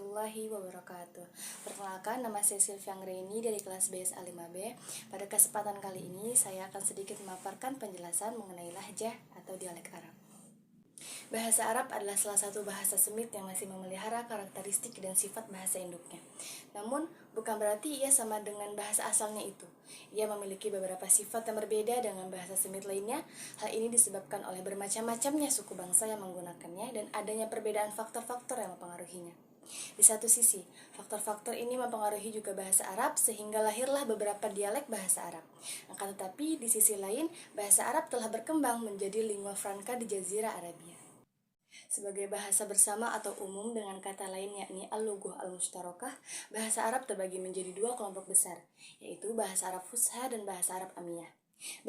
warahmatullahi wabarakatuh. Perkenalkan, nama saya Sylvia Anggraini dari kelas BSA 5B. Pada kesempatan kali ini, saya akan sedikit memaparkan penjelasan mengenai lahjah atau dialek Arab. Bahasa Arab adalah salah satu bahasa Semit yang masih memelihara karakteristik dan sifat bahasa induknya. Namun, bukan berarti ia sama dengan bahasa asalnya itu. Ia memiliki beberapa sifat yang berbeda dengan bahasa Semit lainnya. Hal ini disebabkan oleh bermacam-macamnya suku bangsa yang menggunakannya dan adanya perbedaan faktor-faktor yang mempengaruhinya. Di satu sisi, faktor-faktor ini mempengaruhi juga bahasa Arab sehingga lahirlah beberapa dialek bahasa Arab. Akan tetapi, di sisi lain, bahasa Arab telah berkembang menjadi lingua franca di Jazirah Arabia. Sebagai bahasa bersama atau umum dengan kata lain yakni al-lughah al-mushtarakah, bahasa Arab terbagi menjadi dua kelompok besar, yaitu bahasa Arab Fusha dan bahasa Arab Amiyah.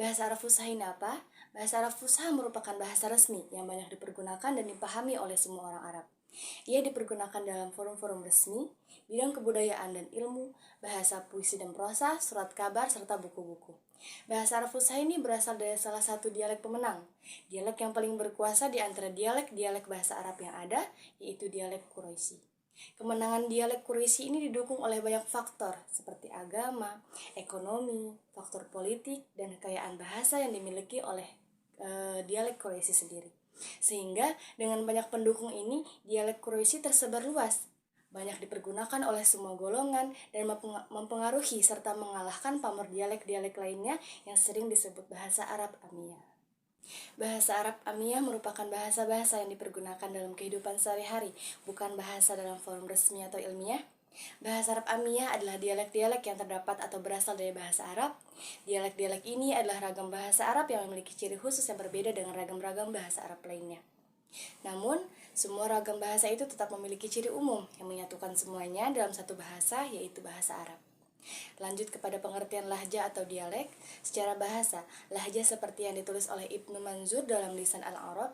Bahasa Arab Fusha ini apa? Bahasa Arab Fusha merupakan bahasa resmi yang banyak dipergunakan dan dipahami oleh semua orang Arab. Ia dipergunakan dalam forum-forum resmi, bidang kebudayaan dan ilmu, bahasa puisi dan prosa, surat kabar, serta buku-buku. Bahasa Arab Fusha ini berasal dari salah satu dialek pemenang. Dialek yang paling berkuasa di antara dialek-dialek bahasa Arab yang ada, yaitu dialek Quraisy. Kemenangan dialek Quraisy ini didukung oleh banyak faktor, seperti agama, ekonomi, faktor politik, dan kekayaan bahasa yang dimiliki oleh dialek Quraisy sendiri. Sehingga dengan banyak pendukung ini, dialek Quraisy tersebar luas, banyak dipergunakan oleh semua golongan dan mempengaruhi serta mengalahkan pamor dialek-dialek lainnya yang sering disebut bahasa Arab Amiyah. Bahasa Arab Amiyah merupakan bahasa-bahasa yang dipergunakan dalam kehidupan sehari-hari, bukan bahasa dalam forum resmi atau ilmiah. Bahasa Arab Amiyah adalah dialek-dialek yang terdapat atau berasal dari bahasa Arab. Dialek-dialek ini adalah ragam bahasa Arab yang memiliki ciri khusus yang berbeda dengan ragam-ragam bahasa Arab lainnya. Namun, semua ragam bahasa itu tetap memiliki ciri umum yang menyatukan semuanya dalam satu bahasa, yaitu bahasa Arab. Lanjut kepada pengertian lahjah atau dialek. Secara bahasa, lahjah seperti yang ditulis oleh Ibnu Manzur dalam Lisan Al-Arab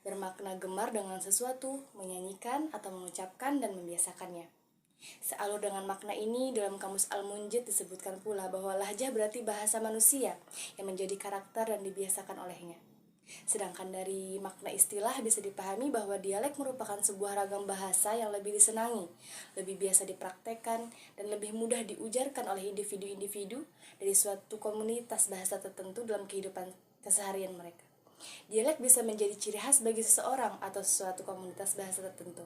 bermakna gemar dengan sesuatu, menyanyikan atau mengucapkan dan membiasakannya. Sealur dengan makna ini, dalam Kamus Al-Munjid disebutkan pula bahwa lahjah berarti bahasa manusia yang menjadi karakter dan dibiasakan olehnya. Sedangkan dari makna istilah bisa dipahami bahwa dialek merupakan sebuah ragam bahasa yang lebih disenangi, lebih biasa dipraktekkan, dan lebih mudah diujarkan oleh individu-individu dari suatu komunitas bahasa tertentu dalam kehidupan keseharian mereka. Dialek bisa menjadi ciri khas bagi seseorang atau suatu komunitas bahasa tertentu.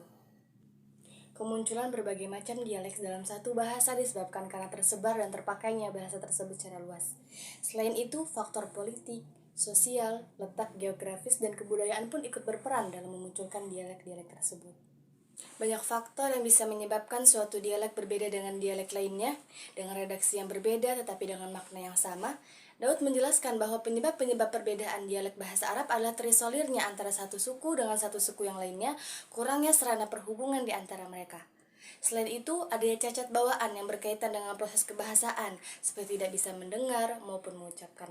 Kemunculan berbagai macam dialek dalam satu bahasa disebabkan karena tersebar dan terpakainya bahasa tersebut secara luas. Selain itu, faktor politik, sosial, letak geografis, dan kebudayaan pun ikut berperan dalam memunculkan dialek-dialek tersebut. Banyak faktor yang bisa menyebabkan suatu dialek berbeda dengan dialek lainnya, dengan redaksi yang berbeda tetapi dengan makna yang sama. Daud menjelaskan bahwa penyebab-penyebab perbedaan dialek bahasa Arab adalah terisolirnya antara satu suku dengan satu suku yang lainnya, kurangnya sarana perhubungan di antara mereka. Selain itu, adanya cacat bawaan yang berkaitan dengan proses kebahasaan, seperti tidak bisa mendengar maupun mengucapkan.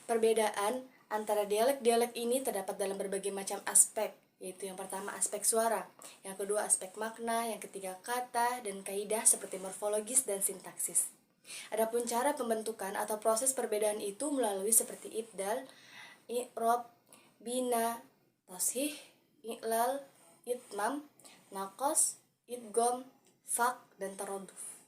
Perbedaan antara dialek-dialek ini terdapat dalam berbagai macam aspek, yaitu yang pertama aspek suara, yang kedua aspek makna, yang ketiga kata dan kaidah seperti morfologis dan sintaksis. Adapun cara pembentukan atau proses perbedaan itu melalui seperti ibdal, i'rab, bina, tashih, i'lal, itmam, naqas, idgham, faq, dan taraduf.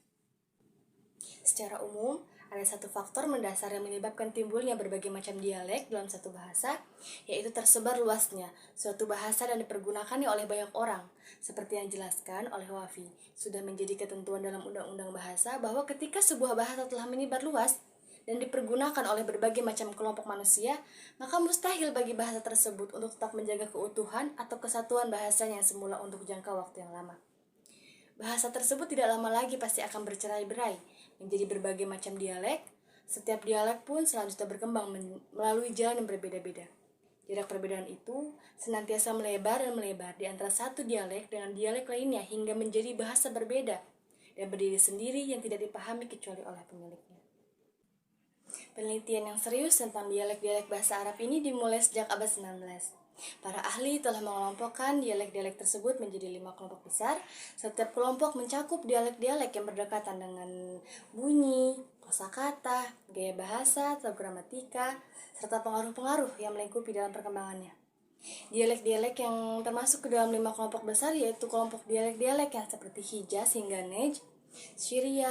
Secara umum, ada satu faktor mendasar yang menyebabkan timbulnya berbagai macam dialek dalam satu bahasa, yaitu tersebar luasnya suatu bahasa dan dipergunakannya oleh banyak orang. Seperti yang dijelaskan oleh Wafi, sudah menjadi ketentuan dalam Undang-Undang Bahasa bahwa ketika sebuah bahasa telah menyebar luas dan dipergunakan oleh berbagai macam kelompok manusia, maka mustahil bagi bahasa tersebut untuk tetap menjaga keutuhan atau kesatuan bahasanya yang semula untuk jangka waktu yang lama. Bahasa tersebut tidak lama lagi pasti akan bercerai-berai menjadi berbagai macam dialek. Setiap dialek pun selanjutnya berkembang melalui jalan yang berbeda-beda. Jarak perbedaan itu senantiasa melebar dan melebar di antara satu dialek dengan dialek lainnya hingga menjadi bahasa berbeda dan berdiri sendiri yang tidak dipahami kecuali oleh pemiliknya. Penelitian yang serius tentang dialek-dialek bahasa Arab ini dimulai sejak abad 19. Para ahli telah mengelompokkan dialek-dialek tersebut menjadi 5 kelompok besar. Setiap kelompok mencakup dialek-dialek yang berdekatan dengan bunyi, kosakata, gaya bahasa, atau gramatika, serta pengaruh-pengaruh yang melingkupi dalam perkembangannya. Dialek-dialek yang termasuk ke dalam 5 kelompok besar yaitu kelompok dialek-dialek yang seperti Hijaz hingga Najd, Syria,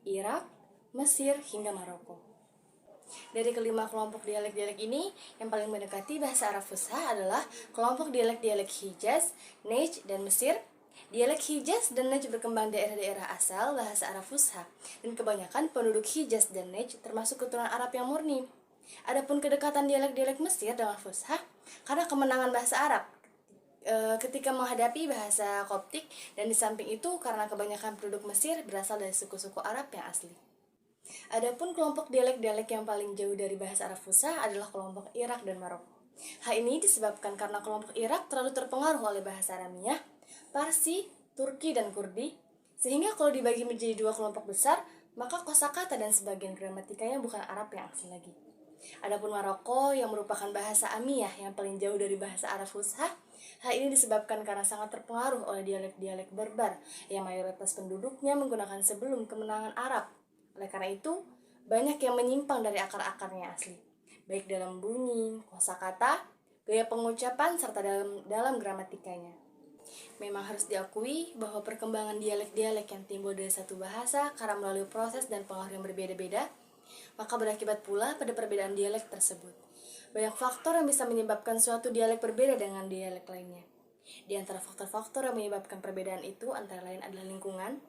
Irak, Mesir, hingga Maroko. Dari kelima kelompok dialek-dialek ini, yang paling mendekati bahasa Arab Fusha adalah kelompok dialek-dialek Hijaz, Najd, dan Mesir. Dialek Hijaz dan Najd berkembang daerah-daerah asal bahasa Arab Fusha, dan kebanyakan penduduk Hijaz dan Najd termasuk keturunan Arab yang murni. Adapun kedekatan dialek-dialek Mesir dengan Fusha karena kemenangan bahasa Arab ketika menghadapi bahasa Koptik, dan di samping itu karena kebanyakan penduduk Mesir berasal dari suku-suku Arab yang asli. Adapun kelompok dialek-dialek yang paling jauh dari bahasa Arab Fusha adalah kelompok Irak dan Maroko. Hal ini disebabkan karena kelompok Irak terlalu terpengaruh oleh bahasa Aramiyah, Parsi, Turki, dan Kurdi, sehingga kalau dibagi menjadi dua kelompok besar, maka kosakata dan sebagian gramatikanya bukan Arab yang asli lagi. Adapun Maroko yang merupakan bahasa Amiyah yang paling jauh dari bahasa Arab Fusha, hal ini disebabkan karena sangat terpengaruh oleh dialek-dialek Berber yang mayoritas penduduknya menggunakan sebelum kemenangan Arab. Oleh karena itu, banyak yang menyimpang dari akar-akarnya asli, baik dalam bunyi, kosakata, gaya pengucapan, serta dalam gramatikanya. Memang harus diakui bahwa perkembangan dialek-dialek yang timbul dari satu bahasa karena melalui proses dan pengaruh yang berbeda-beda, maka berakibat pula pada perbedaan dialek tersebut. Banyak faktor yang bisa menyebabkan suatu dialek berbeda dengan dialek lainnya. Di antara faktor-faktor yang menyebabkan perbedaan itu antara lain adalah lingkungan,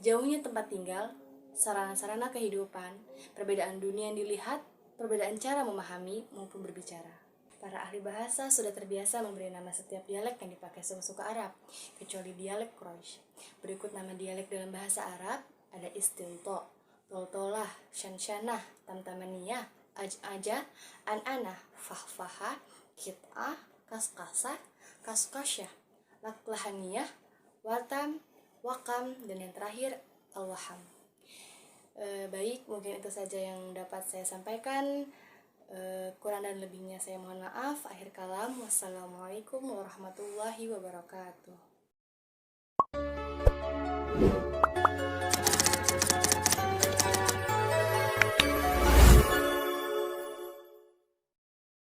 jauhnya tempat tinggal, sarana-sarana kehidupan, perbedaan dunia yang dilihat, perbedaan cara memahami maupun berbicara. Para ahli bahasa sudah terbiasa memberi nama setiap dialek yang dipakai suku-suku Arab, kecuali dialek Quraisy. Berikut nama dialek dalam bahasa Arab, ada istinto, toltolah, shanshanah, tamtamaniyah, aj-aja, an-anah, fahfahah, kit'ah, kaskasah, kaskasyah, laklahaniyah, watam, wakam, dan yang terakhir, al-waham. Baik, mungkin itu saja yang dapat saya sampaikan. Kurang dan lebihnya saya mohon maaf. Akhir kalam, wassalamualaikum warahmatullahi wabarakatuh.